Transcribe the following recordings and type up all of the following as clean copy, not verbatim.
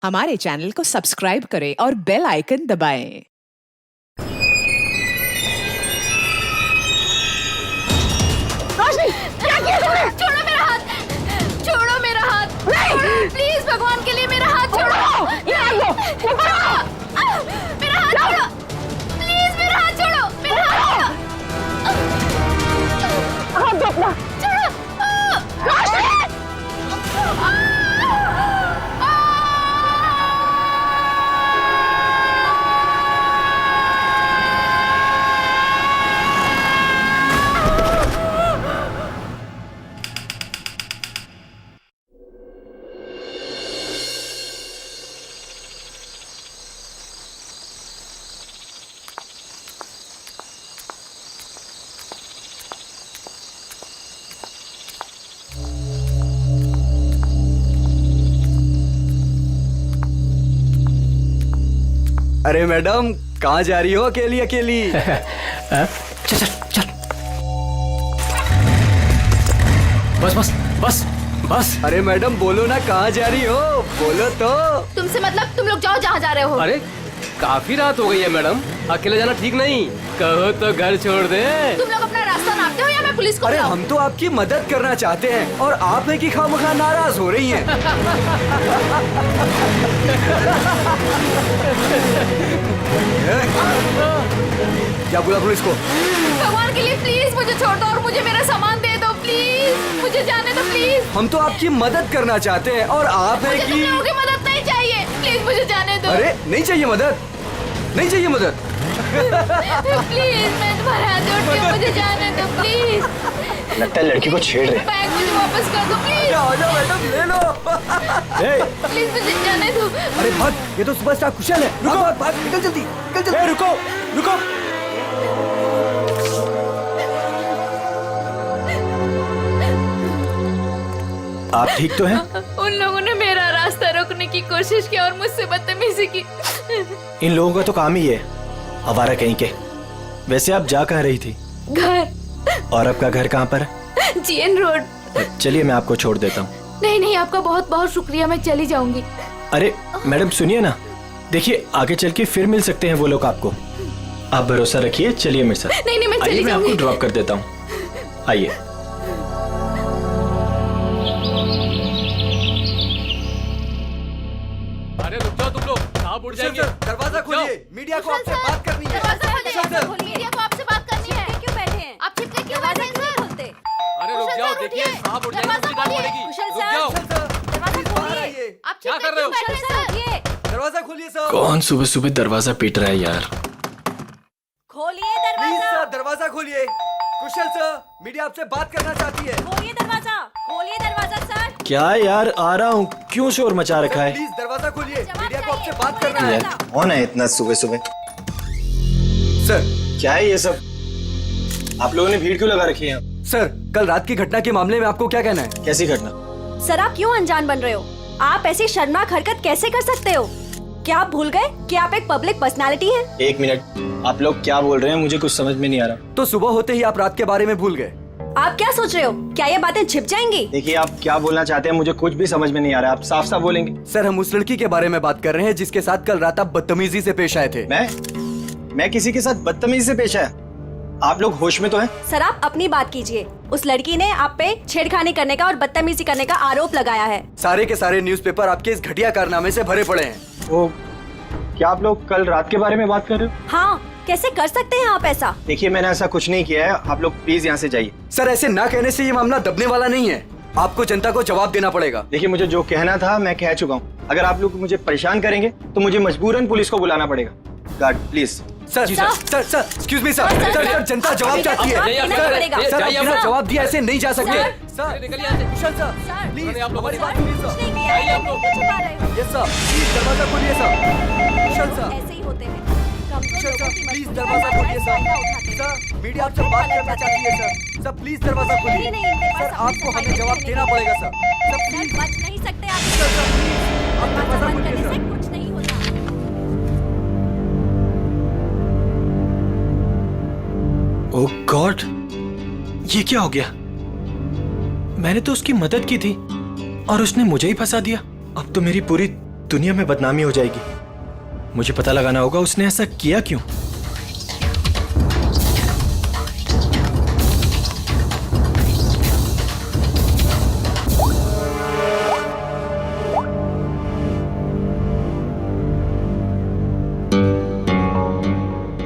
हमारे चैनल को सब्सक्राइब करें और बेल आइकन दबाएं। क्या किया तुमने? छोड़ो मेरा हाथ, छोड़ो मेरा हाथ, प्लीज भगवान के लिए मेरा हाथ छोड़ो। मेरा हाथ छोड़ो, प्लीज मेरा हाथ छोड़ो, मेरा हाथ छोड़ो। हाथ दो अपना, छोड़ो। अरे मैडम, कहाँ जा रही हो अकेली अकेली? चल चल चल, बस बस बस बस। अरे मैडम बोलो ना, कहाँ जा रही हो? बोलो तो। तुमसे मतलब तुम लोग जाओ जहाँ जा रहे हो। अरे काफी रात हो गई है मैडम, अकेले जाना ठीक नहीं, कहो तो घर छोड़ दे। तुम लोग अपना रास्ता नापते हो या मैं पुलिस को अरे बुलाऊं? हम तो आपकी मदद करना चाहते हैं और आप है कि खामखा नाराज हो रही हैं। क्या बोला पुलिस को? भगवान के लिए प्लीज मुझे छोड़ दो और मुझे मेरा सामान दे दो, प्लीज मुझे जाने दो प्लीज। हम तो आपकी मदद करना चाहते हैं और आप है मुझे तुम कि लोगों की मदद नहीं चाहिए, प्लीज मुझे जाने दो। अरे नहीं चाहिए मदद, नहीं चाहिए मदद। प्लीज मैं तुम्हारे हाथ जोड़ती हूँ, मुझे जाने दो प्लीज। लगता है लड़की को छेड़ रहे। बैग मुझे वापस कर दो प्लीज, आ जाओ मैडम, ले लो। प्लीज मुझे जाने दो। अरे भाग, ये तो सुपरस्टार कुशल है। रुको, भाग भाग, निकल जल्दी, निकल जल्दी। रुको रुको। आप ठीक तो हैं? उन लोगों ने मेरा रास्ता रोकने की कोशिश की और मुझसे बदतमीजी की। इन लोगों का तो काम ही है, आवारा कहीं के। वैसे आप जा कहाँ रही थी? घर। और आपका घर कहाँ पर है? GN road. चलिए मैं आपको छोड़ देता हूँ। नहीं नहीं, आपका बहुत बहुत शुक्रिया, मैं चली जाऊंगी। अरे मैडम सुनिए ना, देखिए आगे चल के फिर मिल सकते हैं वो लोग आपको। आप भरोसा रखिए, चलिए मेरे साथ। नहीं नहीं, मैं आइए, चली मैं आपको जाऊंगी। ड्रॉप कर देता हूँ, आइए। अरे रुक जाओ तुम लोग, कहाँ उड़ जाएंगे? दरवाजा खोलिए, मीडिया को आपसे बात करनी है। दरवाजा खोलिए, कुशल सर। मीडिया को आपसे बात करनी है। क्यों बैठे हैं? आप छिपके क्यों बैठे हैं सर? अरे रुक कुशल जाओ, सर, देखिए उठिए। साहब उड़ जाएंगे, दरवाजा मुझे डांट खोलिए। पड़ेगी। कुशल रुक सर। जाओ। कुशल सर, दरवाजा प्लीज बाहर आइए। आप क्या छिपके कर रहे हो? क्यों बैठे हैं सर? दरवाजा खोलिए सर। कौन सुबह सुबह दरवाजा पीट रहा है यार? खोलिए प्लीज दरवाजा, सर, दरवाजा खोलिए। कुशल सर, मीडिया आपसे बात करना चाहती है। खोलिए दरवाजा, खोलिए दरवाजा सर। क्या यार, आ रहा हूँ, क्यों शोर मचा रखा है? प्लीज दरवाजा खोलिए, जवाब मीडिया को आपसे चाहिए, बात करना है। खोलिए कौन है इतना सुबह सुबह? सर, क्या है ये सब? आप लोगों ने भीड़ क्यों लगा रखी है? सर कल रात की घटना के मामले में आपको क्या कहना है? कैसी घटना? सर आप क्यों अनजान बन रहे हो? आप ऐसी शर्मनाक हरकत कैसे कर सकते हो? क्या आप भूल गए कि आप एक पब्लिक पर्सनालिटी हैं? एक मिनट, आप लोग क्या बोल रहे हैं? मुझे कुछ समझ में नहीं आ रहा। तो सुबह होते ही आप रात के बारे में भूल गए। आप क्या सोच रहे हो? क्या ये बातें छिप जाएंगी? देखिए आप क्या बोलना चाहते हैं, मुझे कुछ भी समझ में नहीं आ रहा। आप साफ साफ बोलेंगे। सर हम उस लड़की के बारे में बात कर रहे हैं जिसके साथ कल रात आप बदतमीजी से पेश आए थे। मैं किसी के साथ बदतमीजी से पेश आया? आप लोग होश में तो हैं? सर आप अपनी बात कीजिए। उस लड़की ने आप पे छेड़खानी करने का और बदतमीजी करने का आरोप लगाया है। सारे के सारे न्यूज़पेपर आपके इस घटिया कारनामे से भरे पड़े हैं। वो क्या आप लोग कल रात के बारे में बात कर रहे हो? हाँ, कैसे कर सकते हैं आप ऐसा? देखिए मैंने ऐसा कुछ नहीं किया है, आप लोग प्लीज यहाँ से जाइए। सर ऐसे ना कहने से ये मामला दबने वाला नहीं है, आपको जनता को जवाब देना पड़ेगा। देखिए मुझे जो कहना था मैं कह चुका हूँ। अगर आप लोग मुझे परेशान करेंगे तो मुझे मजबूरन पुलिस को बुलाना पड़ेगा। Guard please. Sir sir sir excuse me sir, sir जनता जवाब चाहती है। जाइए, सर पड़ेगा। सर जाइए, बिना सर। जवाब दिए ऐसे नहीं जा सकते। सर। सर निकलिए यहाँ से। कुशल सर सर, प्लीज उन्होंने आप लोगों हमारी ने बात सुनिए कुछ सर। नहीं किया है, आप लोग। क्यों छुपा रहे हो? यस सर, प्लीज दरवाजा खोलिए सर। कुशल सर, ऐसे ही होते हैं। कमजोर कुशल लोगों सर की प्लीज मजबूरी दरवाजा का खोलिए फायदा सर। उठाते हैं। सर मीडिया आपसे बात करना चाहती है सर। सर प्लीज दरवाजा खोलिए। नहीं, नहीं, इनके सर पास आपको अपनी हमें सफाई जवाब करने देना के पड़ेगा लिए। सर। सर सर प्लीज बच नहीं सकते आप। सर सर प्लीज आप दरवाजा दरवाजा बंद खोलिए करने से सर। कुछ नहीं होता। ओह गॉड, ये क्या हो गया? मैंने तो उसकी मदद की थी और उसने मुझे ही फंसा दिया। अब तो मेरी पूरी दुनिया में बदनामी हो जाएगी। मुझे पता लगाना होगा उसने ऐसा किया क्यों।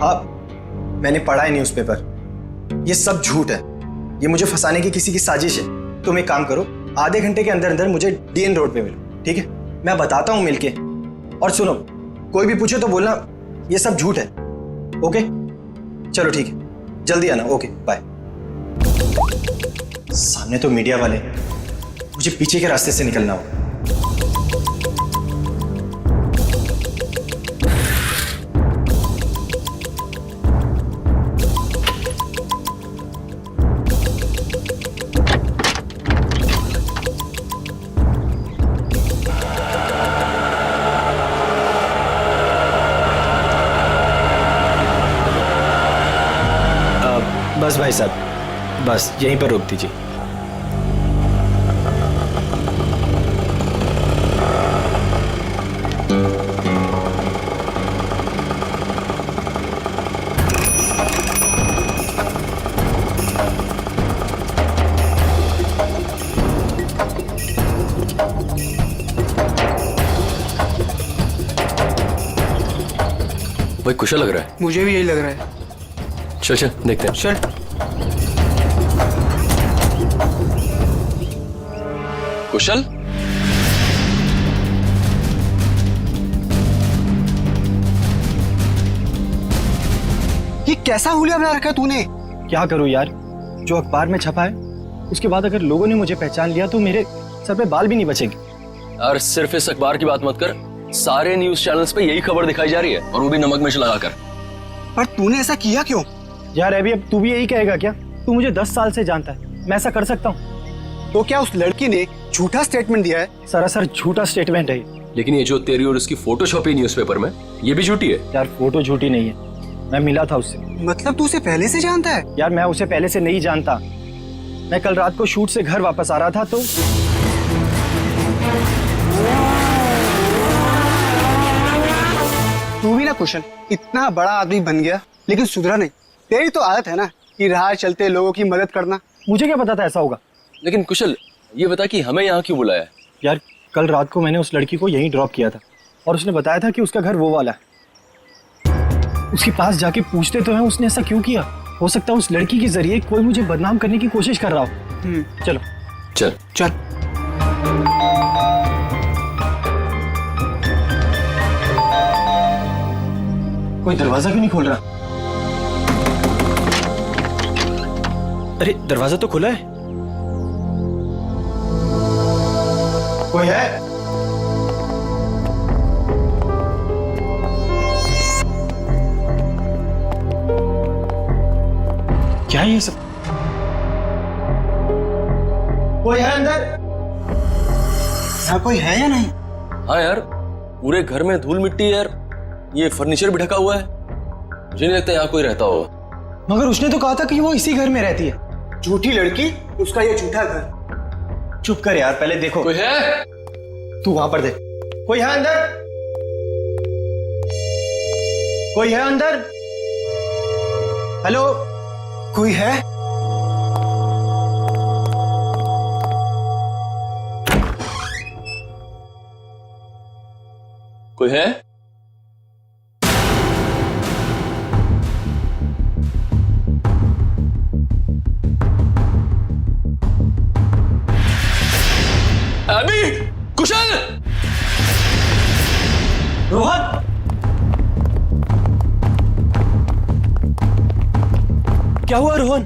हाँ, मैंने पढ़ा है न्यूज़पेपर। ये सब झूठ है। ये मुझे फंसाने की किसी की साजिश है। तुम एक काम करो, आधे घंटे के अंदर अंदर मुझे डीएन रोड पे मिलो, ठीक है? मैं बताता हूँ मिलके। और सुनो, कोई भी पूछे तो बोलना ये सब झूठ है। ओके, चलो ठीक है, जल्दी आना। Okay, bye. सामने तो मीडिया वाले, मुझे पीछे के रास्ते से निकलना होगा। बस भाई साहब, बस यहीं पर रोक दीजिए। भाई कुशल लग रहा है। मुझे भी यही लग रहा है। चल चल देखते हैं। चल। कुशल, ये कैसा हुलिया बना रखा है तूने? क्या करूं यार, जो अखबार में छपा है उसके बाद अगर लोगों ने मुझे पहचान लिया तो मेरे सर पे बाल भी नहीं बचेंगे। और सिर्फ इस अखबार की बात मत कर, सारे न्यूज चैनल्स पे यही खबर दिखाई जा रही है, और वो भी नमक मिर्च लगाकर। पर तूने ऐसा किया क्यों? यार अभी अब तू भी यही कहेगा क्या? तू मुझे 10 साल से जानता है, मैं ऐसा कर सकता हूँ? तो क्या उस लड़की ने झूठा स्टेटमेंट दिया है? सरासर झूठा स्टेटमेंट है ये। लेकिन ये जो तेरी और उसकी फोटो छपी न्यूज़पेपर में, ये भी झूठी है। यार फोटो झूठी नहीं है, मैं मिला था उससे। मतलब तू उसे पहले से जानता है? यार मैं उसे पहले से नहीं जानता। मैं कल रात को शूट से घर वापस आ रहा था तो तू भी ना कुशल, इतना बड़ा आदमी बन गया लेकिन सुधरा नहीं। तेरी तो आदत है ना कि राह चलते लोगों की मदद करना। मुझे क्या पता था ऐसा होगा। लेकिन कुशल, ये बता कि हमें यहाँ क्यों बुलाया है? यार कल रात को मैंने उस लड़की को यहीं ड्रॉप किया था और उसने बताया था कि उसका घर वो वाला है। उसके पास जाके पूछते तो हैं उसने ऐसा क्यों किया। हो सकता है उस लड़की के जरिए कोई मुझे बदनाम करने की कोशिश कर रहा हो। चलो चल चल। कोई दरवाजा क्यों नहीं खोल रहा? अरे दरवाजा तो खुला है। कोई है? क्या है ये सब? कोई है अंदर? यहाँ कोई है या नहीं? हाँ यार, पूरे घर में धूल मिट्टी है यार, ये फर्नीचर भी ढका हुआ है। मुझे नहीं लगता यहाँ कोई रहता होगा। मगर उसने तो कहा था कि वो इसी घर में रहती है। झूठी लड़की, उसका ये झूठा घर। चुप कर यार, पहले देखो। कोई है? तू वहां पर देख। कोई है अंदर? कोई है अंदर? हेलो, कोई है? कोई है? अभी कुशल, रोहन, क्या हुआ रोहन?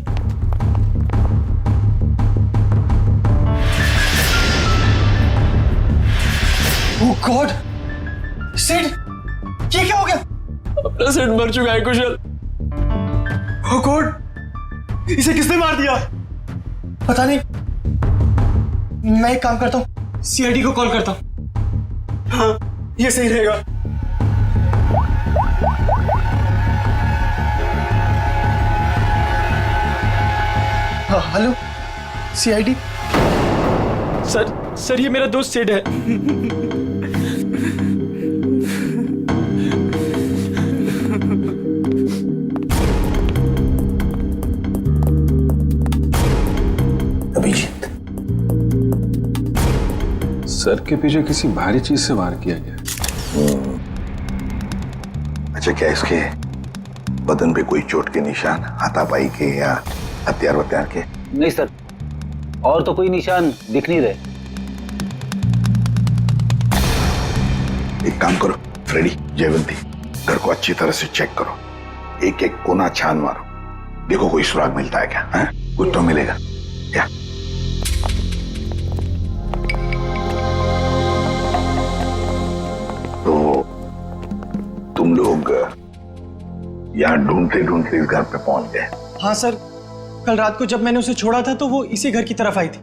ओह गॉड, सिड, ये क्या हो गया? अपना सेट मर चुका है कुशल। ओह गॉड, इसे किसने मार दिया? पता नहीं। मैं एक काम करता हूँ, सीआईडी को कॉल करता हूँ। हाँ, ये सही रहेगा। हाँ, हेलो सीआईडी। सर ये मेरा दोस्त सिड है। सर के पीछे किसी भारी चीज से वार किया गया। अच्छा, क्या इसके बदन पे कोई चोट के निशान, हाथापाई के या हथियार वत्यार के? नहीं सर, और तो कोई निशान दिख नहीं रहे। एक काम करो फ्रेडी, जयवंती, घर को अच्छी तरह से चेक करो, एक एक कोना छान मारो, देखो कोई सुराग मिलता है क्या? है? कुछ तो मिलेगा क्या? तो तुम लोग यहाँ ढूंढते ढूंढते इस घर पे पहुंच गए? हाँ सर, कल रात को जब मैंने उसे छोड़ा था तो वो इसी घर की तरफ आई थी।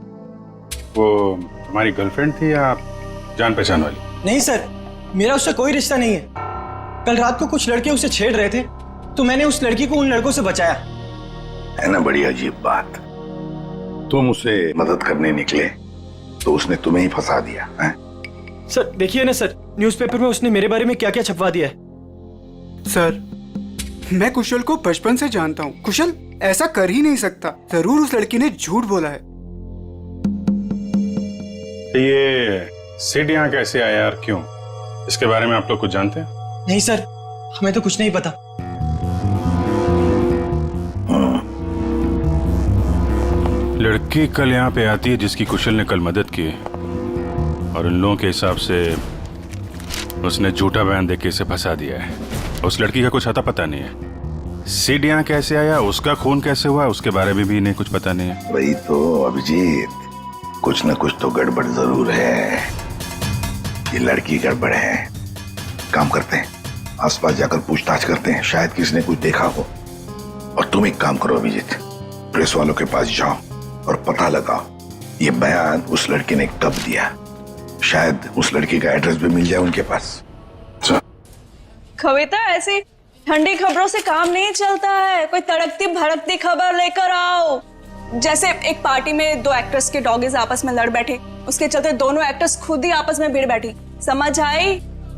वो तुम्हारी गर्लफ्रेंड थी या जान पहचान वाली? नहीं सर, मेरा उससे कोई रिश्ता नहीं है। कल रात को कुछ लड़के उसे छेड़ रहे थे तो मैंने उस लड़की को उन लड़कों से बचाया। है ना बड़ी अजीब बात। तुम उसे मदद करने निकले तो उसने तुम्हें ही फंसा दिया है? सर देखिए ना सर, न्यूज़पेपर में उसने मेरे बारे में क्या क्या छपवा दिया है। सर, मैं कुशल को बचपन से जानता हूँ। कुशल ऐसा कर ही नहीं सकता। जरूर उस लड़की ने झूठ बोला है। ये सिड यहाँ कैसे आया और क्यों, इसके बारे में आप लोग कुछ जानते हैं? नहीं सर, हमें तो कुछ नहीं पता। लड़की कल यहाँ पे आती है जिसकी कुशल ने कल मदद की, और इन लोगों के हिसाब से उसने झूठा बयान देके इसे फंसा दिया है। उस लड़की का कुछ अता पता नहीं है। सिड यहाँ कैसे आया, उसका खून कैसे हुआ, उसके बारे में भी इन्हें कुछ पता नहीं है। वही तो अभिजीत, कुछ न कुछ तो गड़बड़ जरूर है। ये लड़की गड़बड़ है। काम करते हैं, आसपास जाकर पूछताछ करते हैं, शायद किसी ने कुछ देखा हो। और तुम एक काम करो अभिजीत, प्रेस वालों के पास जाओ और पता लगाओ ये बयान उस लड़की ने कब दिया। शायद उस लड़की का एड्रेस भी मिल जाए उनके पास। कविता, ऐसी ठंडी खबरों से काम नहीं चलता है। कोई तड़कती भड़कती खबर लेकर आओ। जैसे एक पार्टी में दो एक्टर्स के डॉगीज आपस में लड़ बैठे, उसके चलते दोनों एक्टर्स खुद ही आपस में भिड़ बैठी। समझ आई?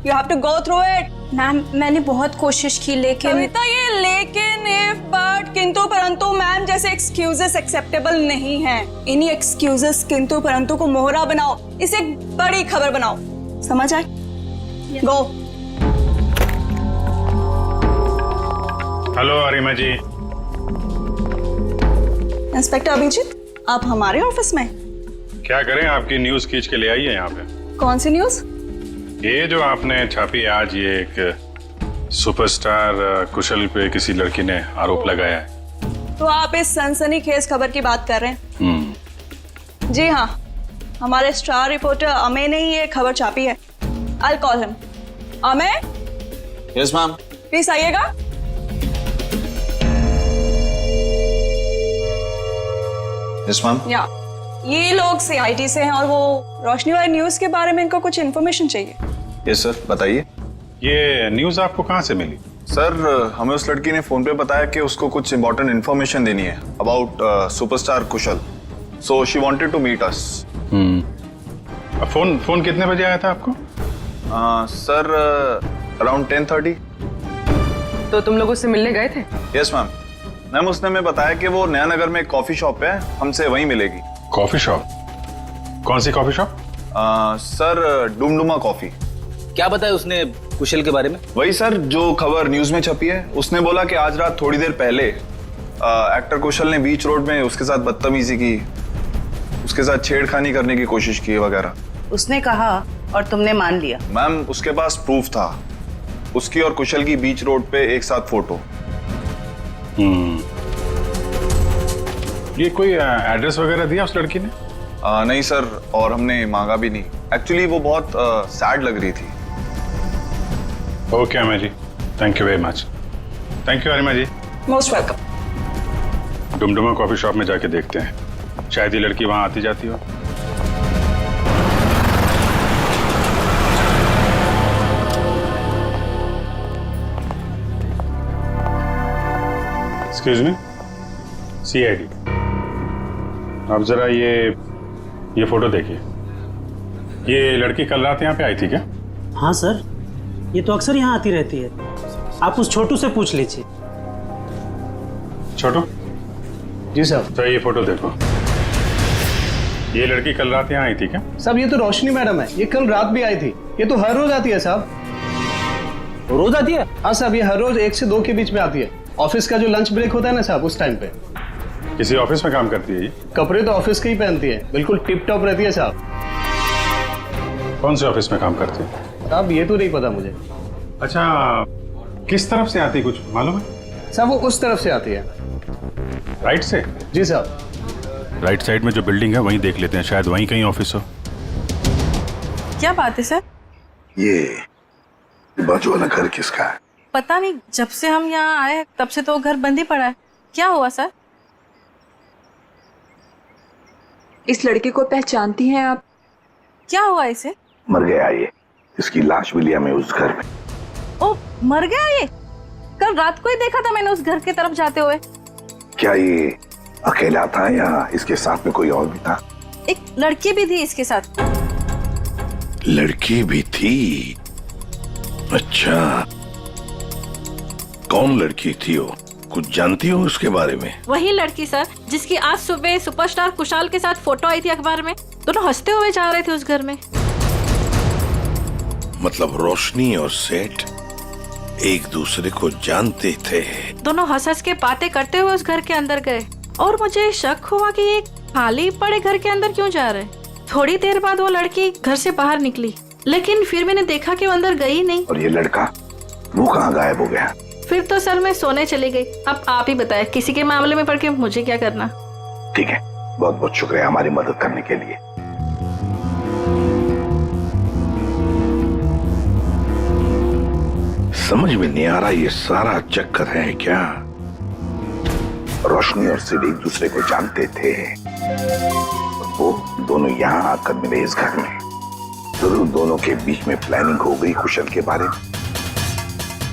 You have to go through it. Ma'am, मैंने बहुत कोशिश की लेकिन कविता, ये लेकिन, इफ, बट, किंतु परंतु मैम जैसे एक्सक्यूजेस एक्सेप्टेबल नहीं है। इन्हीं एक्सक्यूजेस किंतु परंतु को मोहरा बनाओ, इसे एक बड़ी खबर बनाओ। समझ आई? गो। हेलो अरिमा जी। इंस्पेक्टर अभिजीत, आप हमारे ऑफिस में? क्या करें, आपकी न्यूज खींच के ले आई है यहाँ पे। कौन सी न्यूज? ये जो आपने छापी है आज, ये एक सुपरस्टार कुशल पे किसी लड़की ने आरोप लगाया है। तो आप इस सनसनीखेज खबर की बात कर रहे हैं? जी हाँ, हमारे स्टार रिपोर्टर अमेय ने ही ये खबर छापी है। I'll call him. Amey? Yes ma'am. Please आइएगा। Yes ma'am. या ये लोग CID से हैं और वो रोशनी वाली न्यूज के बारे में इनको कुछ इन्फॉर्मेशन चाहिए। यस सर, बताइए। ये न्यूज आपको कहाँ से मिली? सर, हमें उस लड़की ने फोन पे बताया कि उसको कुछ इंपॉर्टेंट इन्फॉर्मेशन देनी है about superstar Kushal, so she wanted to meet us. Phone कितने बजे आया था आपको? Sir, around 10:30। तो तुम लोग उससे मिलने गए थे? Yes ma'am. मैम, उसने हमें बताया कि वो नया नगर में एक कॉफी शॉप है, हमसे वहीं मिलेगी। Coffee shop? कौन सी coffee shop? Sir, Dumduma coffee. क्या बताया उसने कुशल के बारे में? वही सर, जो खबर न्यूज में छपी है। उसने बोला कि आज रात थोड़ी देर पहले एक्टर कुशल ने बीच रोड में उसके साथ बदतमीजी की, उसके साथ छेड़खानी करने की कोशिश की वगैरह। उसने कहा और तुमने मान लिया? मैम, उसके पास प्रूफ था, उसकी और कुशल की बीच रोड पे एक साथ फोटो। ये कोई एड्रेस वगैरह दिया उस लड़की ने? नहीं सर, और हमने मांगा भी नहीं। एक्चुअली वो बहुत सैड लग रही थी। Okay Amey ji, thank you very much. Thank you Arima ji. Most welcome. Dumduma coffee shop में जाके देखते हैं, शायद ये लड़की वहां आती जाती हो। एक्सक्यूज मी, CID, आप जरा ये फोटो देखिए। ये लड़की कल रात यहाँ पे आई थी क्या? हाँ सर, ये तो अक्सर यहाँ आती रहती है। आप उस छोटू से पूछ लीजिए। छोटू? जी सर। तो ये फोटो देखो। ये लड़की कल रात यहाँ आई थी क्या? साहब ये तो रोशनी मैडम है, ये कल रात भी आई थी। ये तो हर रोज आती है साहब। रोज आती है? हाँ साहब, ये हर रोज 1 से 2 के बीच में आती है। ऑफिस का जो लंच ब्रेक होता है ना साहब, उस टाइम पे। किसी ऑफिस में काम करती है ये? कपड़े तो ऑफिस के ही पहनती है, बिल्कुल टिप टॉप रहती है साहब। कौन से ऑफिस में काम करती है? साहब ये तो नहीं पता मुझे। अच्छा, किस तरफ से आती है कुछ मालूम है? साहब वो उस तरफ से आती है। राइट से? जी साहब। राइट साइड में जो बिल्डिंग है वहीं देख लेते हैं, शायद वहीं कहीं ऑफिस हो। क्या बात है सर? ये बाजू वाला घर किसका है? पता नहीं, जब से हम यहाँ आए तब से तो घर बंद ही पड़ा है। क्या हुआ सर? इस लड़के को पहचानती हैं आप? क्या हुआ इसे? मर गया ये, इसकी लाश भी लिया मैं उस घर में। ओ, मर गया ये? कल रात को ही देखा था मैंने उस घर की तरफ जाते हुए। क्या ये अकेला था या इसके साथ में कोई और भी था? एक लड़की भी थी इसके साथ। लड़की भी थी? अच्छा, कौन लड़की थी वो? कुछ जानती हो उसके बारे में? वही लड़की सर, जिसकी आज सुबह सुपरस्टार कुशाल के साथ फोटो आई थी अखबार में। दोनों हंसते हुए जा रहे थे उस घर में। मतलब रोशनी और सेठ एक दूसरे को जानते थे? दोनों हंस हंस के बातें करते हुए उस घर के अंदर गए और मुझे शक हुआ कि ये खाली पड़े घर के अंदर क्यों जा रहे। थोड़ी देर बाद वो लड़की घर से बाहर निकली, लेकिन फिर मैंने देखा कि वो अंदर गई नहीं। और ये लड़का, वो कहाँ गायब हो गया? फिर तो सर मैं सोने चली गई। अब आप ही बताएं, किसी के मामले में पड़ के मुझे क्या करना। ठीक है, बहुत बहुत शुक्रिया हमारी मदद करने के लिए। समझ में नहीं आ रहा ये सारा चक्कर है क्या? रोशनी और सिड एक दूसरे को जानते थे, वो दोनों यहाँ आकर मिले इस घर में। जरूर दोनों के बीच में प्लानिंग हो गई कुशल के बारे में।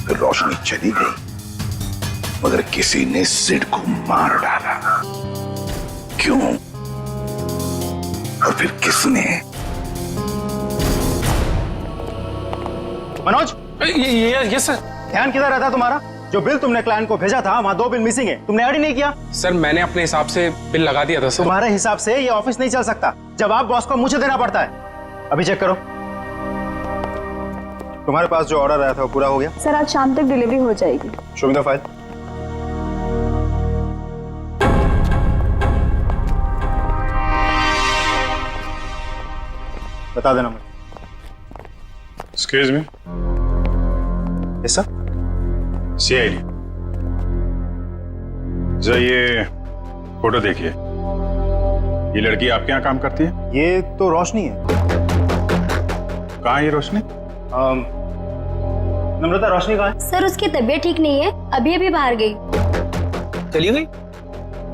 फिर रोशनी चली गई, मगर किसी ने सिड को मार डाला। क्यों और फिर किसने? मनोज, ये सर। ध्यान किधर रहता तुम्हारा? जो बिल तुमने क्लाइंट को भेजा था वहाँ 2 बिल मिसिंग है, तुमने ऐड ही नहीं किया। सर मैंने अपने हिसाब से बिल लगा दिया था सर। तुम्हारे हिसाब से ये ऑफिस नहीं चल सकता, जवाब बॉस को मुझे देना पड़ता है। अभी चेक करो, तुम्हारे पास जो ऑर्डर आया था वो पूरा हो गया? सर आज शाम तक डिलीवरी हो जाएगी। Show me the file. बता देना मुझे। Excuse me. Yes sir. CID, जरा ये फोटो देखिए। ये लड़की आपके यहाँ काम करती है? ये तो रोशनी है। कहाँ है ये रोशनी? नम्रता, रोशनी कहाँ है? सर उसकी तबीयत ठीक नहीं है, अभी अभी बाहर गई। चली गई?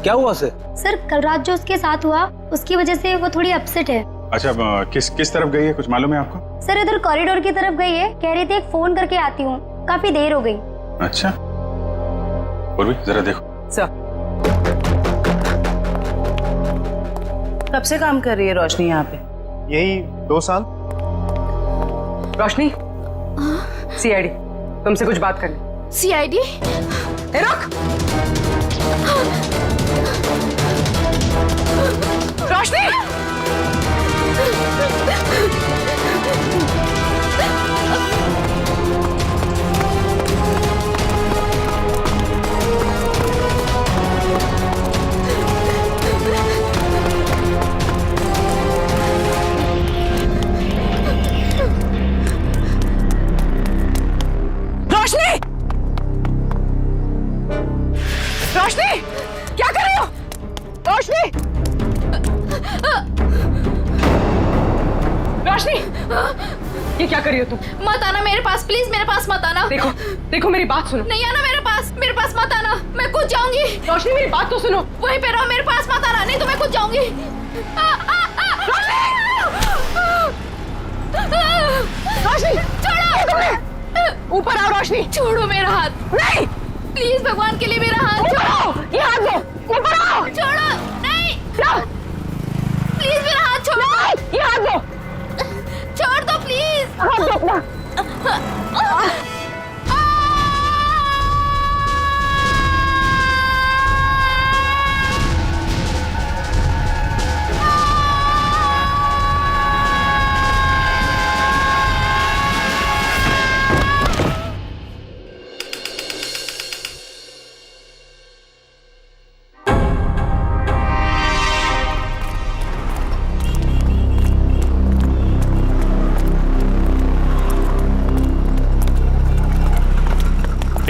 क्या हुआ सर? सर कल रात जो उसके साथ हुआ उसकी वजह से वो थोड़ी अपसेट है। अच्छा, किस तरफ गई है, कुछ मालूम है आपको? सर इधर कॉरिडोर की तरफ गई है, कह रही थी एक फोन करके आती हूँ, काफी देर हो गई। अच्छा, और भी जरा देखो। सर कब से काम कर रही है रोशनी यहाँ पे? यही 2 साल। रोशनी, CID तुमसे कुछ बात करनी। CID? रुक! रोशनी! रोशनी, क्या कर रही हो? रोशनी, रोशनी, ये क्या कर रही हो तुम? मत आना मेरे पास, प्लीज मेरे पास मत आना। देखो मेरी बात सुनो। नहीं आना मेरे पास मत आना, मैं कूद जाऊंगी। रोशनी मेरी बात तो सुनो। वहीं पे रहो, मेरे पास मत आना, नहीं तो मैं कूद जाऊंगी। रोशनी, छोड़ो! ऊपर आओ रोशनी। छोड़ो मेरा हाथ। नहीं, प्लीज भगवान के लिए मेरा हाथ छोड़ो। ये हाथ दो, ऊपर आओ। छोड़ो, नहीं, प्लीज मेरा हाथ छोड़ो। ये हाथ दो, छोड़ दो प्लीज। हाथ दो अपना।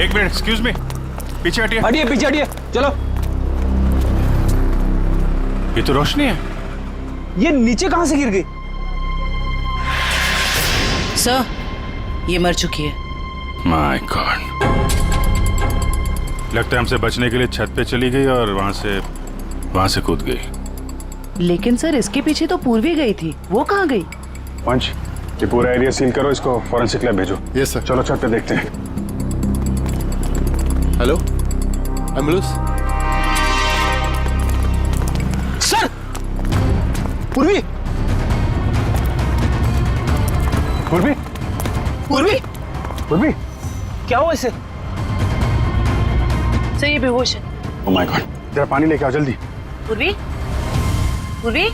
एक मिनट, एक्सक्यूज मी, पीछे हटिए। हटिए, पीछे हटिए, चलो। ये तो रोशनी है। ये नीचे कहां से गिर गई? सर, ये मर चुकी है। माय गॉड, लगता है हमसे बचने के लिए छत पे चली गई और वहां से कूद गई। लेकिन सर, इसके पीछे तो पूर्वी गई थी, वो कहाँ गई? पंच, ये पूरा एरिया सील करो, इसको फॉरेंसिक लैब भेजो। Yes sir. चलो छत पे देखते हैं। Hello, ambulance. सर, पूर्वी, पूर्वी, पूर्वी, पूर्वी, क्या हुआ इसे? सर, ये बेहोश है। ओह माय गॉड, जरा पानी लेके आओ जल्दी। पूर्वी, पूर्वी,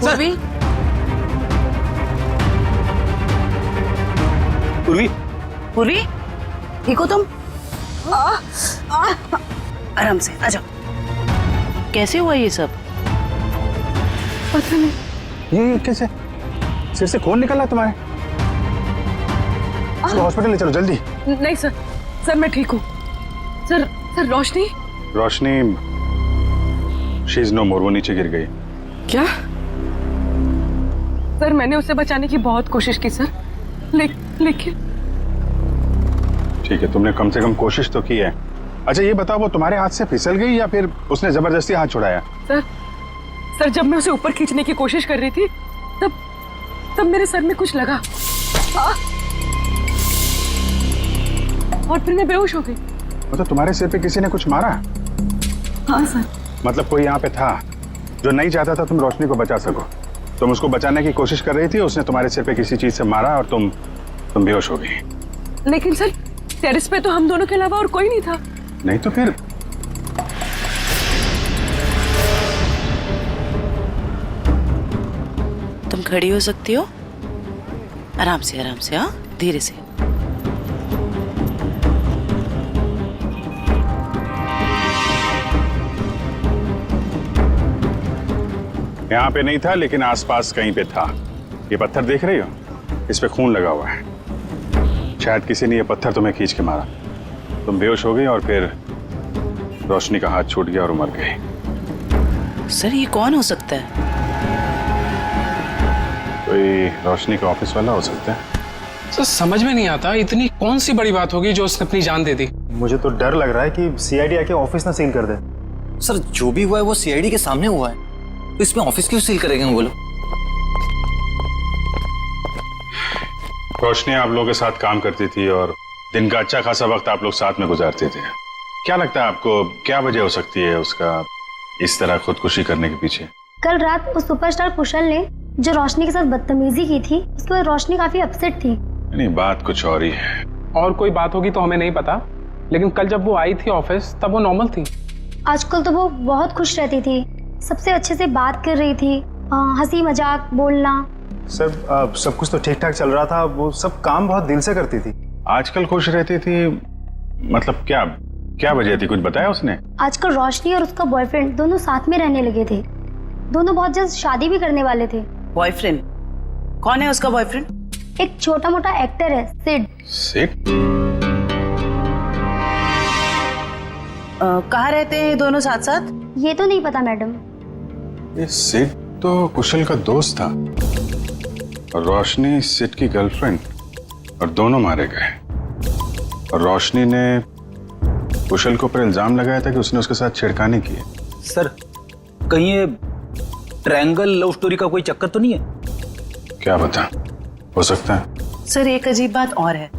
पूर्वी, पूर्वी, पूर्वी, ठीक हो तुम? आराम से आ जाओ। कैसे हुआ ये सब? पता नहीं। ये कैसे? सिर से खून निकला तुम्हारे? इसको हॉस्पिटल ले चलो जल्दी। नहीं सर, सर मैं ठीक हूँ। Sir Roshni? Roshni, she is no more, वो नीचे गिर गई। क्या? सर मैंने उसे बचाने की बहुत कोशिश की सर, लेकिन ठीक है, तुमने कम से कम कोशिश तो की है। अच्छा ये बताओ, वो तुम्हारे हाथ से फिसल गई या फिर उसने जबरदस्ती हाथ छुड़ाया? सर जब मैं उसे ऊपर खींचने की कोशिश कर रही थी तब मेरे सर में कुछ लगा और फिर मैं बेहोश हो गई। मतलब तुम्हारे सिर पे किसी ने कुछ मारा? हाँ सर। मतलब कोई यहाँ पे था जो नहीं चाहता था तुम रोशनी को बचा सको। तुम उसको बचाने की कोशिश कर रही थी, उसने तुम्हारे सिर पे किसी चीज से मारा और तुम बेहोश हो गई। लेकिन सर टेरेस पे तो हम दोनों के अलावा और कोई नहीं था। नहीं तो फिर? तुम खड़ी हो सकती हो? आराम से, हाँ, धीरे से। यहाँ पे नहीं था लेकिन आसपास कहीं पे था। ये पत्थर देख रही हो? इस पे खून लगा हुआ है। शायद किसी ने ये पत्थर तुम्हें खींच के मारा, तुम बेहोश हो गई और फिर रोशनी का हाथ छूट गया और मर गई। सर ये कौन हो सकता है? कोई रोशनी का ऑफिस वाला हो सकता है। सर समझ में नहीं आता, इतनी कौन सी बड़ी बात होगी जो उसने अपनी जान दे दी। मुझे तो डर लग रहा है कि सीआईडी आके ऑफिस ना सील कर दे। सर जो भी हुआ है वो सीआईडी के सामने हुआ है, तो इसमें ऑफिस क्यों सील करेंगे बोलो? रोशनी आप लोगों के साथ काम करती थी और दिन का अच्छा खासा वक्त आप लोग साथ में गुजारते थे। क्या लगता है आपको, क्या वजह हो सकती है उसका इस तरह खुदकुशी करने के पीछे? कल रात उस सुपरस्टार कुशल ने जो रोशनी के साथ बदतमीजी की थी, उसके बाद रोशनी काफी अपसेट थी। नहीं, बात कुछ और ही है। और कोई बात होगी तो हमें नहीं पता, लेकिन कल जब वो आई थी ऑफिस तब वो नॉर्मल थी। आजकल तो वो बहुत खुश रहती थी, सबसे अच्छे से बात कर रही थी, हंसी मजाक बोलना। सर सब कुछ तो ठीक ठाक चल रहा था, वो सब काम बहुत दिल से करती थी। आजकल खुश रहती थी मतलब क्या वजह थी, कुछ बताया उसने? आजकल रोशनी और उसका बॉयफ्रेंड दोनों साथ में रहने लगे थे। दोनों बहुत जल्द शादी भी करने वाले थे। बॉयफ्रेंड? कौन है उसका बॉयफ्रेंड? एक छोटा मोटा एक्टर है, सिड। सिड? कहाँ रहते हैं दोनों साथ साथ? ये तो नहीं पता मैडम। ये सिड तो कुशल का दोस्त था और रोशनी सिड की गर्लफ्रेंड, और दोनों मारे गए। और रोशनी ने कुशल के ऊपर इल्जाम लगाया था कि उसने उसके साथ छेड़खानी की है। सर कहीं ये ट्रायंगल लव स्टोरी का कोई चक्कर तो नहीं है? क्या बता, हो सकता है। सर एक अजीब बात और है।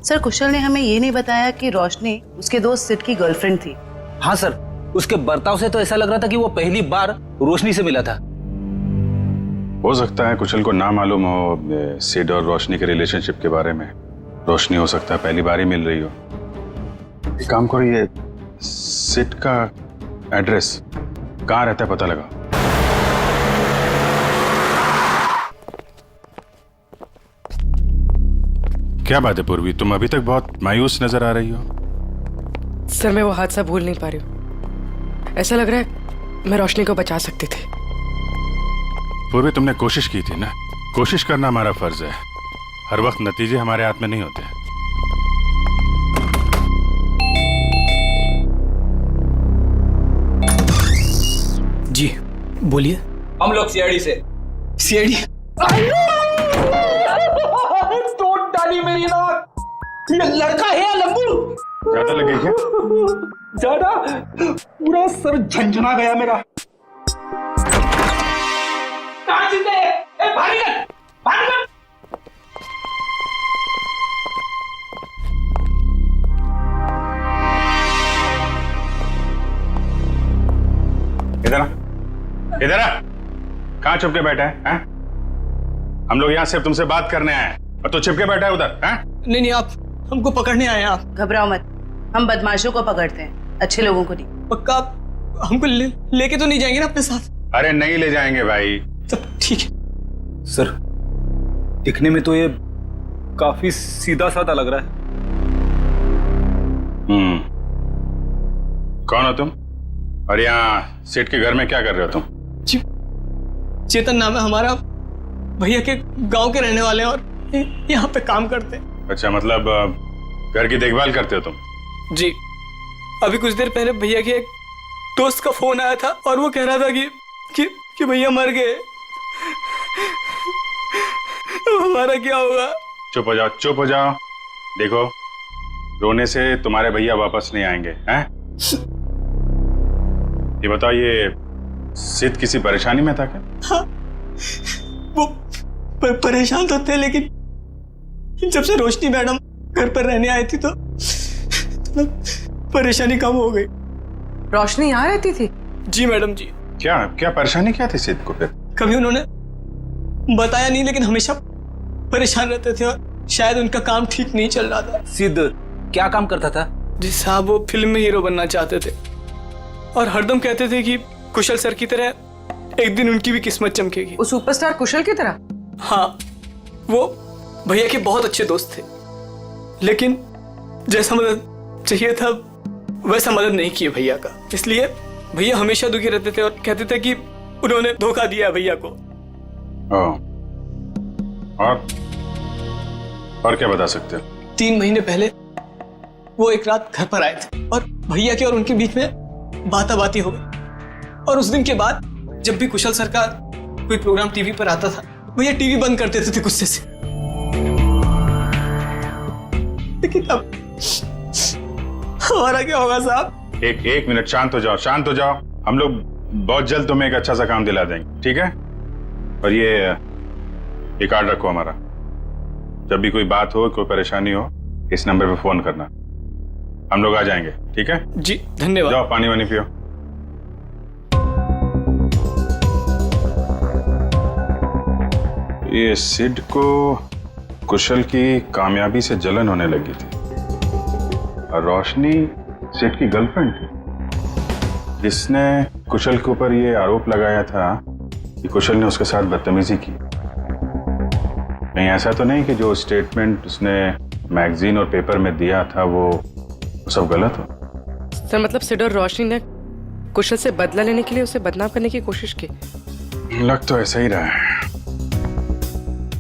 सर कुशल ने हमें ये नहीं बताया कि रोशनी उसके दोस्त सिड की गर्लफ्रेंड थी। हाँ सर, उसके बर्ताव से तो ऐसा लग रहा था कि वो पहली बार रोशनी से मिला था। हो सकता है कुशल को ना मालूम हो सिड और रोशनी के रिलेशनशिप के बारे में। रोशनी हो सकता है पहली बार ही मिल रही हो। एक काम करो, ये सिड का एड्रेस कहाँ रहता है पता लगा। क्या बात है पूर्वी, तुम अभी तक बहुत मायूस नजर आ रही हो। सर मैं वो हादसा भूल नहीं पा रही हूँ। ऐसा लग रहा है मैं रोशनी को बचा सकती थी। पूर्वी तुमने कोशिश की थी ना, कोशिश करना हमारा फर्ज है। हर वक्त नतीजे हमारे हाथ में नहीं होते। जी बोलिए। हम लोग सीआईडी से। सीआईडी? तोड़ डाली मेरी नाक। ये लड़का है या लंबू? ज्यादा लगे क्या? ज्यादा? पूरा सर झंझना गया मेरा। कहाँ जिंदे है? ए भारी कर, भारी कर। इधर आ, इधर आ। कहाँ छुप के बैठा है? हम लोग यहाँ सिर्फ तुमसे बात करने आए हैं और तू छिप के बैठा है उधर? नहीं नहीं, आप हमको पकड़ने आए हैं। आप घबराओ मत, हम बदमाशों को पकड़ते हैं, अच्छे लोगों को नहीं। पक्का आप हमको लेके तो नहीं जाएंगे ना अपने साथ? अरे नहीं ले जाएंगे भाई। सब ठीक है। सर दिखने में तो ये काफी सीधा साधा लग रहा है। कौन हो तुम और यहाँ सेठ के घर में क्या कर रहे हो तुम? जी चेतन नाम है हमारा, भैया के गांव के रहने वाले हैं और यहाँ पे काम करते हैं। अच्छा, मतलब घर की देखभाल करते हो तुम? जी, अभी कुछ देर पहले भैया के एक दोस्त का फोन आया था और वो कह रहा था कि भैया मर गए। हमारा क्या होगा? चुप हो जाओ, चुप हो जाओ। देखो, रोने से तुम्हारे भैया वापस नहीं आएंगे हैं? ये बताओ, ये सिद्ध किसी परेशानी में था क्या? हाँ, वो परेशान तो थे, लेकिन जब से रोशनी मैडम घर पर रहने आई थी तो परेशानी कम हो गई। रोशनी यहाँ रहती थी? जी मैडम जी। क्या परेशानी क्या थी सिद्ध को फिर? कभी उन्होंने बताया नहीं, लेकिन हमेशा परेशान रहते थे और शायद उनका काम ठीक नहीं चल रहा था। सिद्ध क्या काम करता था? जी साहब, वो फिल्म में हीरो बनना चाहते थे और हरदम कहते थे कि कुशल सर की तरह एक दिन उनकी भी किस्मत चमकेगी। वो सुपरस्टार कुशल की तरह? हाँ, वो भैया के बहुत अच्छे दोस्त थे, लेकिन जैसा मदद चाहिए था वैसा मदद नहीं किए भैया का। इसलिए भैया हमेशा दुखी रहते थे और कहते थे कि उन्होंने धोखा दिया भैया को। और क्या बता सकते हो? 3 महीने पहले वो एक रात घर पर आए थे और भैया के और उनके बीच में बाताबाती हो गई। और उस दिन के बाद जब भी कुशल सर का कोई प्रोग्राम टीवी पर आता था, भैया टीवी बंद कर देते थे गुस्से से। लेकिन अब हमारा क्या होगा साहब? एक मिनट, शांत हो जाओ, शांत हो जाओ। हम लोग बहुत जल्द तुम्हें एक अच्छा सा काम दिला देंगे, ठीक है? और ये कार्ड रखो हमारा। जब भी कोई बात हो, कोई परेशानी हो, इस नंबर पे फोन करना, हम लोग आ जाएंगे, ठीक है? जी धन्यवाद। जाओ पानी वानी पियो। ये सिड को कुशल की कामयाबी से जलन होने लगी थी और रोशनी सिड की गर्लफ्रेंड थी, जिसने कुशल के ऊपर ये आरोप लगाया था कि कुशल ने उसके साथ बदतमीजी की। नहीं, ऐसा तो नहीं कि जो स्टेटमेंट उसने मैगजीन और पेपर में दिया था वो सब गलत हो? सर, मतलब सिड और रोशनी ने कुशल से बदला लेने के लिए उसे बदनाम करने की कोशिश की? लग तो ऐसा ही रहा है,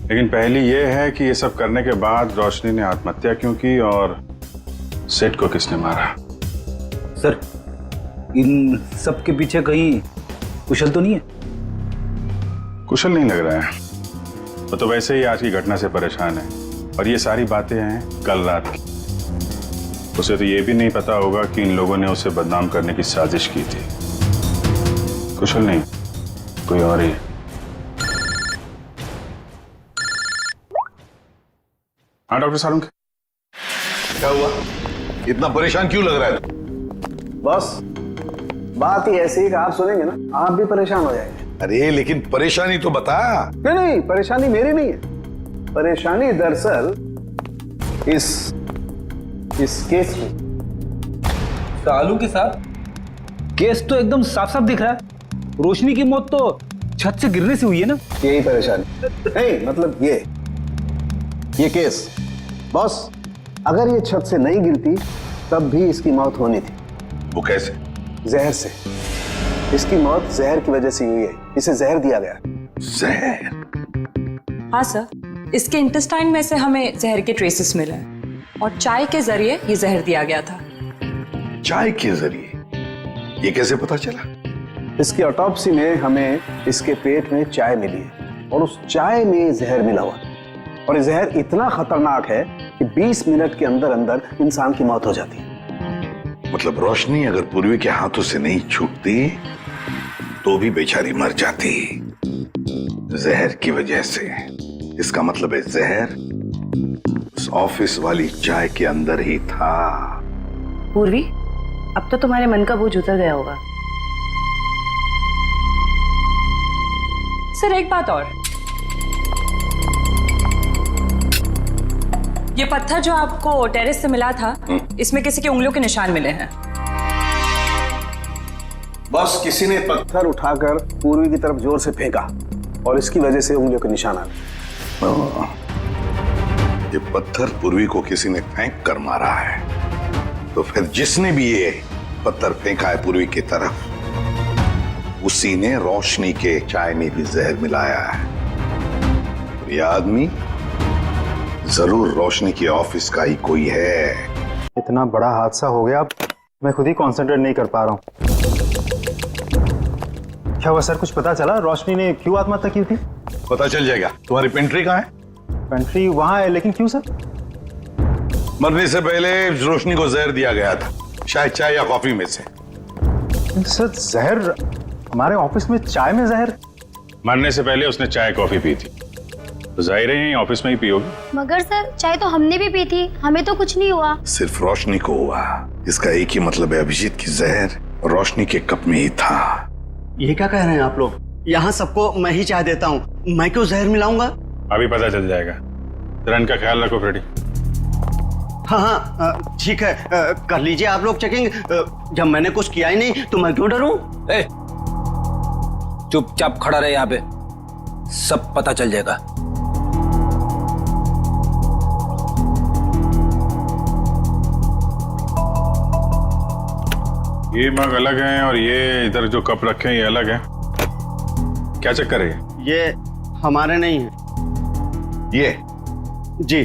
लेकिन पहली ये है कि ये सब करने के बाद रोशनी ने आत्महत्या क्यों की और सिड को किसने मारा? सर, इन सब के पीछे कहीं कुशल तो नहीं है? कुशल नहीं लग रहा है, वो तो वैसे ही आज की घटना से परेशान है और ये सारी बातें हैं कल रात की। उसे तो ये भी नहीं पता होगा कि इन लोगों ने उसे बदनाम करने की साजिश की थी। कुशल नहीं, कोई और ही। हाँ डॉक्टर सारुंग, क्या हुआ? इतना परेशान क्यों लग रहा है? बस बात ही ऐसी है कि आप सुनेंगे ना आप भी परेशान हो जाएंगे। अरे लेकिन परेशानी तो बता। नहीं, परेशानी मेरी नहीं है। परेशानी दरअसल इस केस की। सालू के साथ केस तो एकदम साफ साफ दिख रहा है। रोशनी की मौत तो छत से गिरने से हुई है ना? यही परेशानी नहीं, मतलब ये केस बॉस, अगर ये छत से नहीं गिरती तब भी इसकी मौत होनी थी। वो कैसे? जहर से। इसकी मौत जहर की वजह से हुई है, इसे जहर दिया गया। जहर? हाँ सर, इसके इंटेस्टाइन में से हमें जहर के ट्रेसेस मिले हैं और चाय के जरिए ये जहर दिया गया था। चाय के जरिए? ये कैसे पता चला? इसकी ऑटोप्सी में हमें इसके पेट में चाय मिली है और उस चाय में जहर मिला हुआ और ये जहर इतना खतरनाक है कि 20 मिनट के अंदर अंदर इंसान की मौत हो जाती है। मतलब रोशनी अगर पूर्वी के हाथों से नहीं छूटती तो भी बेचारी मर जाती जहर की वजह से। इसका मतलब है जहर उस ऑफिस वाली चाय के अंदर ही था। पूर्वी, अब तो तुम्हारे मन का बोझ उतर गया होगा। सर एक बात और, ये पत्थर जो आपको टेरेस से मिला था, इसमें किसी के उंगलियों के निशान मिले हैं। बस किसी ने पत्थर उठाकर पूर्वी की तरफ जोर से फेंका और इसकी वजह से उंगलियों के निशान आ गए। ये पत्थर पूर्वी को किसी ने फेंक कर मारा है, तो फिर जिसने भी ये पत्थर फेंका है पूर्वी की तरफ, उसी ने रोशनी के चाय में भी जहर मिलाया है। ये आदमी जरूर रोशनी के ऑफिस का ही कोई है। इतना बड़ा हादसा हो गया, मैं खुद ही कंसंट्रेट नहीं कर पा रहा हूँ। क्या हुआ सर, कुछ पता चला रोशनी ने क्यों आत्महत्या की थी? पता चल जाएगा। तुम्हारी पेंट्री कहाँ है? पेंट्री वहां है, लेकिन क्यों सर? मरने से पहले रोशनी को जहर दिया गया था, शायद चाय या कॉफी में से। सर जहर? हमारे ऑफिस में चाय में जहर? मरने से पहले उसने चाय कॉफी पी थी, तो जाहिर है ऑफिस में ही पी होगी। मगर सर चाय तो हमने भी पी थी, हमें तो कुछ नहीं हुआ। सिर्फ रोशनी को हुआ। इसका एक ही मतलब है, अभिजीत की जहर रोशनी के कप में ही था। ये क्या कह रहे हैं आप लोग? यहाँ सबको मैं ही चाय देता हूँ, मैं क्यों जहर मिलाऊंगा? अभी पता चल जाएगा। रन का ख्याल रखो फ्रेडी। हाँ हाँ ठीक है, कर लीजिए आप लोग चेकिंग। जब मैंने कुछ किया ही नहीं तो मैं क्यों डरूं? चुपचाप खड़ा रहे यहाँ पे, सब पता चल जाएगा। ये मग अलग हैं और ये इधर जो कप रखे हैं ये अलग है। क्या चक्कर है? ये हमारे नहीं है। ये जी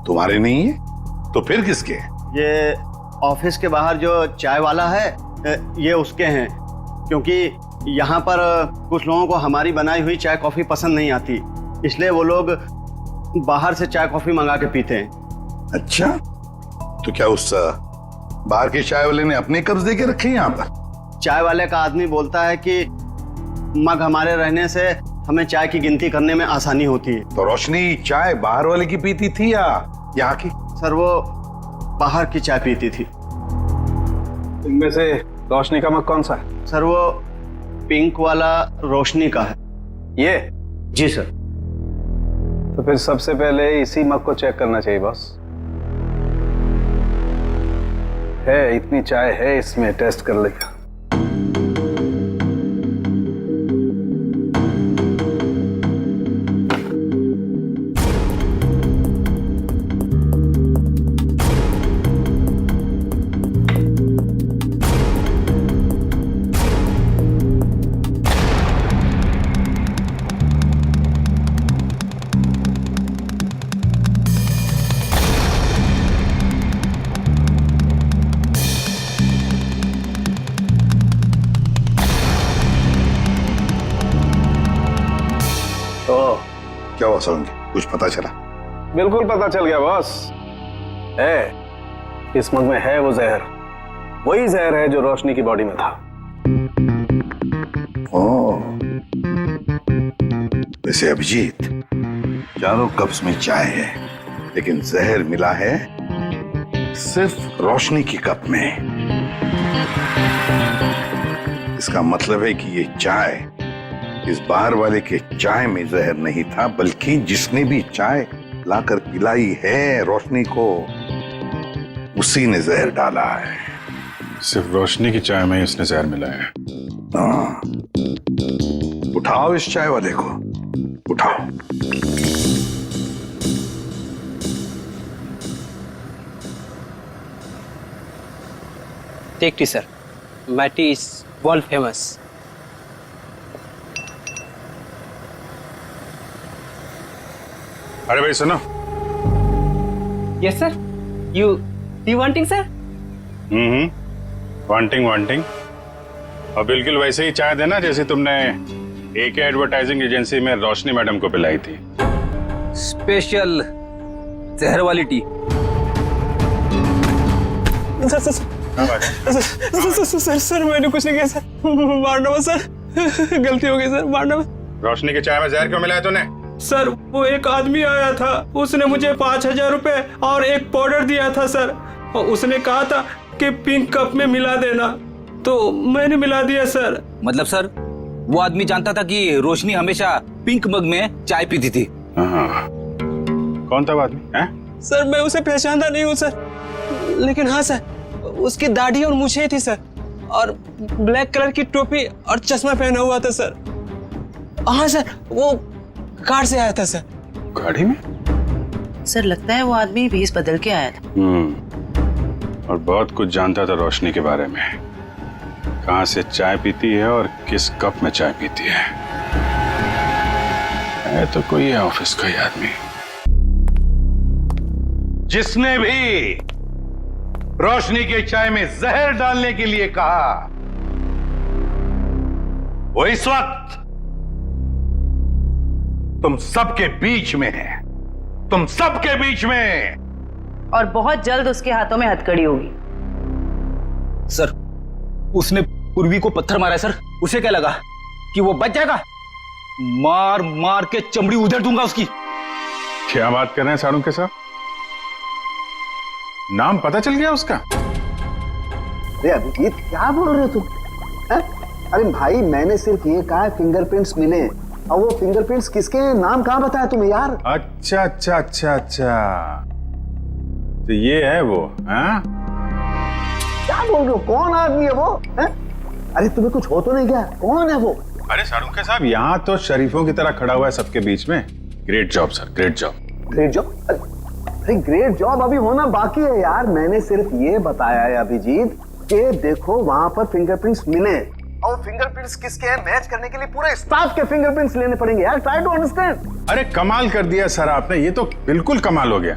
तुम्हारे नहीं है तो फिर किसके? ये ऑफिस के बाहर जो चाय वाला है ये उसके हैं, क्योंकि यहाँ पर कुछ लोगों को हमारी बनाई हुई चाय कॉफी पसंद नहीं आती, इसलिए वो लोग बाहर से चाय कॉफी मंगा के पीते हैं। अच्छा, तो क्या उस बाहर के चाय वाले ने अपने कब्ज दे के रखे हैं यहाँ पर? चाय वाले का आदमी बोलता है कि मग हमारे रहने से हमें चाय की गिनती करने में आसानी होती है। तो रोशनी चाय बाहर वाले की पीती थी या यहाँ की? सर वो बाहर की चाय पीती थी। इनमें से रोशनी का मग कौन सा है? सर वो पिंक वाला रोशनी का है। ये? जी सर। तो फिर सबसे पहले इसी मग को चेक करना चाहिए बॉस। है इतनी चाय है इसमें, टेस्ट कर लेगा। क्या हुआ सोलंकी, कुछ पता चला? बिल्कुल पता चल गया बॉस। है इस मग में है वो जहर, वही जहर है जो रोशनी की बॉडी में था। ओह, वैसे अभिजीत चारों कप्स में चाय है, लेकिन जहर मिला है सिर्फ रोशनी की कप में। इसका मतलब है कि ये चाय इस बाहर वाले के चाय में जहर नहीं था, बल्कि जिसने भी चाय लाकर पिलाई है रोशनी को, उसी ने जहर डाला है। सिर्फ रोशनी की चाय में इसने जहर मिलाया है। हाँ, उठाओ इस चाय वाले को, उठाओ। Take tea sir, my tea is world famous. अरे भाई सुनो। Yes sir. You wanting sir? Wanting और बिल्कुल वैसे ही चाय देना जैसे तुमने एके एडवर्टाइजिंग एजेंसी में रोशनी मैडम को पिलाई थी। स्पेशल जहर वाली टी। सर मैंने कुछ नहीं किया सर, मारना मत सर, गलती हो गई सर, मारना मत। रोशनी की चाय में जहर क्यों मिलाया तूने? सर वो एक आदमी आया था, उसने मुझे 5,000 रुपए और एक पाउडर दिया था सर, और उसने कहा था कि पिंक कप में मिला देना, तो मैंने मिला दिया सर। मतलब सर वो आदमी जानता था कि रोशनी हमेशा पिंक मग में चाय पीती थी? हाँ। कौन था वो आदमी? सर मैं उसे पहचानता नहीं हूँ सर, लेकिन हाँ सर उसकी दाढ़ी और मूछें थी सर, और ब्लैक कलर की टोपी और चश्मा पहना हुआ था सर। हाँ सर वो कार से आया था सर। गाड़ी में? सर लगता है वो आदमी भेस बदल के आया था। और बहुत कुछ जानता था रोशनी के बारे में, कहाँ से चाय पीती है और किस कप में चाय पीती है तो कोई है ऑफिस का ही आदमी। जिसने भी रोशनी के चाय में जहर डालने के लिए कहा वो इस वक्त तुम सबके बीच में है, तुम सबके बीच में, और बहुत जल्द उसके हाथों में हथकड़ी होगी। सर उसने पूर्वी को पत्थर मारा है सर, उसे क्या लगा कि वो बच जाएगा? मार मार के चमड़ी उधेड़ दूंगा उसकी। क्या बात कर रहे हैं सारुण के साथ? नाम पता चल गया उसका? अरे अभिजीत क्या बोल रहे हो तुम? अरे भाई मैंने सिर्फ ये कहा फिंगरप्रिंट्स मिले, और वो फिंगरप्रिंट्स किसके हैं, नाम कहाँ बताया तुम्हें यार? अच्छा तो ये है वो? हाँ क्या बोल रहे हो? कौन आदमी है वो? अरे तुम्हें कुछ हो तो नहीं गया? कौन है वो? अरे सारुण के साहब यहाँ तो शरीफों की तरह खड़ा हुआ है सबके बीच में। Great job sir, great job. Great job? अरे ग्रेट जॉब अभी होना बाकी है यार। मैंने सिर्फ ये बताया है अभिजीत कि देखो वहां पर फिंगरप्रिंट्स मिले, और फिंगरप्रिंट्स किसके हैं मैच करने के लिए पूरे स्टाफ के फिंगरप्रिंट्स लेने पड़ेंगे यार। Try to understand. अरे कमाल कर दिया सर आपने, ये तो बिल्कुल कमाल हो गया।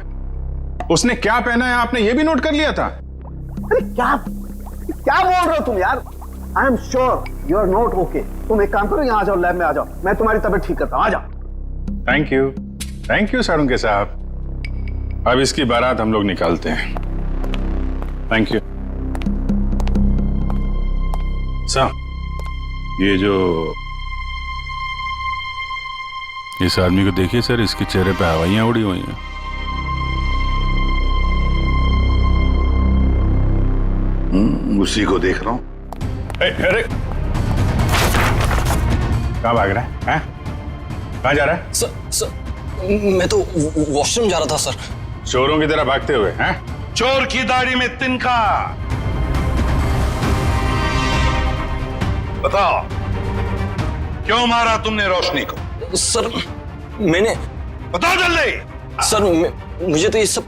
उसने क्या पहना है आपने ये भी नोट कर लिया था? अरे क्या बोल रहे हो तुम यार? I am sure you are not okay. तुम एक काम करो, यहाँ आ जाओ, लैब में आ जाओ, मैं तुम्हारी तबीयत ठीक करता हूँ। आ जाओ। थैंक यू सारुण के साहब। अब इसकी बारात हम लोग निकालते हैं। Thank you sir. ये जो इस आदमी को देखिए सर, इसके चेहरे पे हवाइयां उड़ी हुई हैं। उसी को देख रहा हूं। अरे कहाँ भाग रहा है? कहाँ जा रहा है? सर मैं तो वॉशरूम जा रहा था सर। चोरों की तरह भागते हुए? चोर की दाढ़ी में तिनका। बताओ क्यों मारा तुमने रोशनी को? सर मैंने, बताओ जल्दी। सर मुझे तो ये सब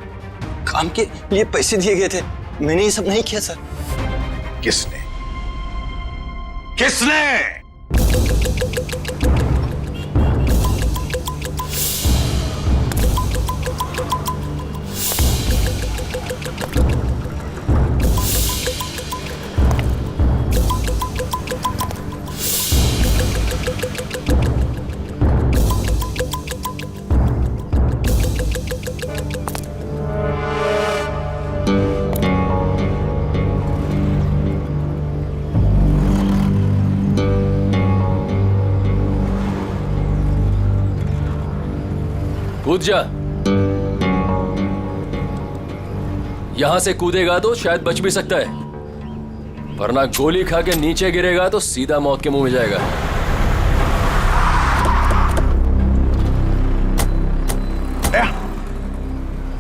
काम के लिए पैसे दिए गए थे, मैंने ये सब नहीं किया सर। किसने? कूद जा। यहां से कूदेगा तो शायद बच भी सकता है, वरना गोली खा के नीचे गिरेगा तो सीधा मौत के मुंह में जाएगा।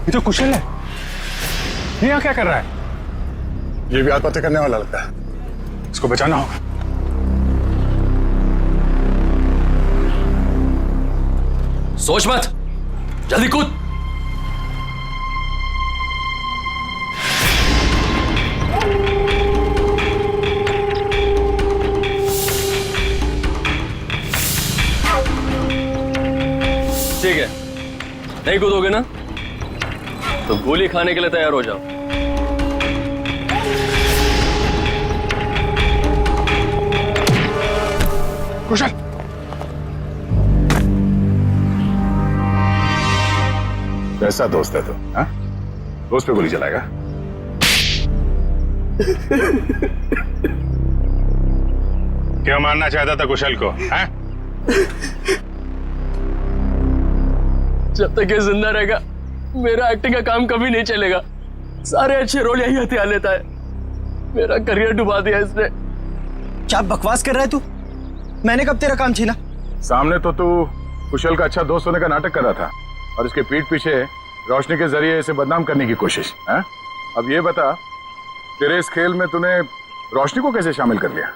ये तो कुशल है, ये यहाँ क्या कर रहा है? ये भी आत्महत्या करने वाला लगता है, इसको बचाना होगा। सोच मत, जल्दी कूद। ठीक है, नहीं कूदोगे ना तो गोली खाने के लिए तैयार हो जाओ। कुशल, कैसा दोस्त है तू? हाँ? दोस्त पे गोली चलाएगा? क्यों मारना चाहता था कुशल को? हाँ? जब तक ये जिंदा रहेगा मेरा एक्टिंग का काम कभी नहीं चलेगा। सारे अच्छे रोल यही हथियार लेता है। मेरा करियर डुबा दिया इसने। क्या बकवास कर रहा है तू? मैंने कब तेरा काम छीना? सामने तो तू कुशल का अच्छा दोस्त होने का नाटक कर रहा था और इसके पीठ पीछे रोशनी के जरिए इसे बदनाम करने की कोशिश। है? अब ये बता, तेरे इस खेल में तूने रोशनी को कैसे शामिल कर लिया?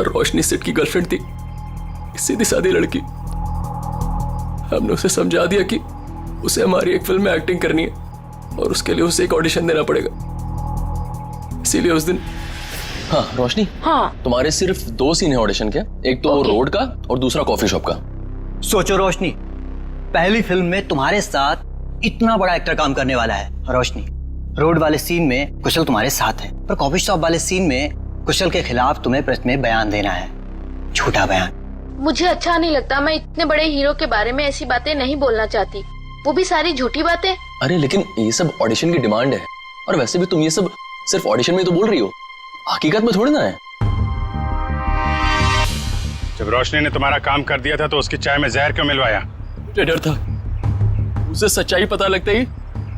रोशनी सेठ की गर्लफ्रेंड थी, सीधी सादी लड़की। हमने उसे समझा दिया कि उसे हमारी एक फिल्म में एक्टिंग करनी है और उसके लिए उसे एक ऑडिशन देना पड़ेगा। इसीलिए उस दिन। हाँ रोशनी, हाँ तुम्हारे सिर्फ 2 सीन है ऑडिशन के, एक तो रोड का और दूसरा कॉफी शॉप का। सोचो रोशनी, पहली फिल्म में तुम्हारे साथ इतना बड़ा एक्टर काम करने वाला है। रोशनी, रोड वाले सीन में कुशल तुम्हारे साथ है, पर कॉफी शॉप वाले सीन में कुशल के खिलाफ तुम्हें प्रेस में बयान देना है, झूठा बयान। मुझे अच्छा नहीं लगता, मैं इतने बड़े हीरो के बारे में ऐसी बातें नहीं बोलना चाहती, वो भी सारी झूठी बातें। अरे लेकिन ये सब ऑडिशन की डिमांड है, और वैसे भी तुम ये सब सिर्फ ऑडिशन में तो बोल रही हो, हकीकत में थोड़ी ना है। जब रोशनी ने तुम्हारा काम कर दिया था तो उसकी चाय में जहर क्यों मिलवाया? मुझे डर था उसे सच्चाई पता लगते ही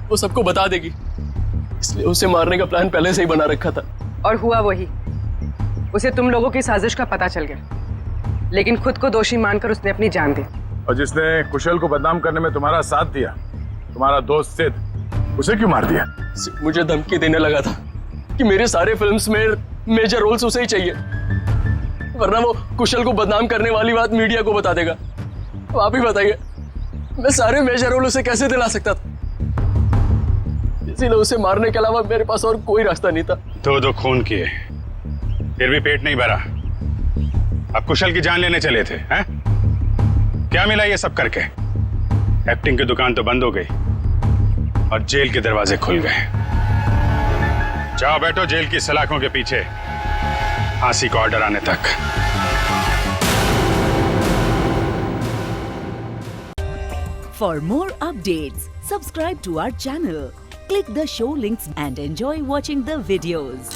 वो सबको बता देगी, इसलिए उसे मारने का प्लान पहले से ही बना रखा था। और हुआ वही, उसे तुम लोगों की साजिश का पता चल गया, लेकिन खुद को दोषी मानकर उसने अपनी जान दी। और जिसने कुशल को बदनाम करने में तुम्हारा साथ दिया, तुम्हारा दोस्त सिद्ध, उसे क्यों मार दिया? मुझे धमकी देने लगा था कि मेरे सारे फिल्म्स में मेजर रोल्स उसे ही चाहिए, वरना वो कुशल को बदनाम करने वाली बात मीडिया को बता देगा। तो आप ही बताइए, मैं सारे मेजर रोल उसे कैसे दिला सकता था? इसीलिए उसे मारने के अलावा मेरे पास और कोई रास्ता नहीं था। 2 खून किए, फिर भी पेट नहीं भरा, अब कुशल की जान लेने चले थे। हैं? क्या मिला ये सब करके? एक्टिंग की दुकान तो बंद हो गई और जेल के दरवाजे खुल गए। जाओ बैठो जेल की सलाखों के पीछे, फांसी का ऑर्डर आने तक। For more updates, subscribe to our channel, click the show links and enjoy watching the videos.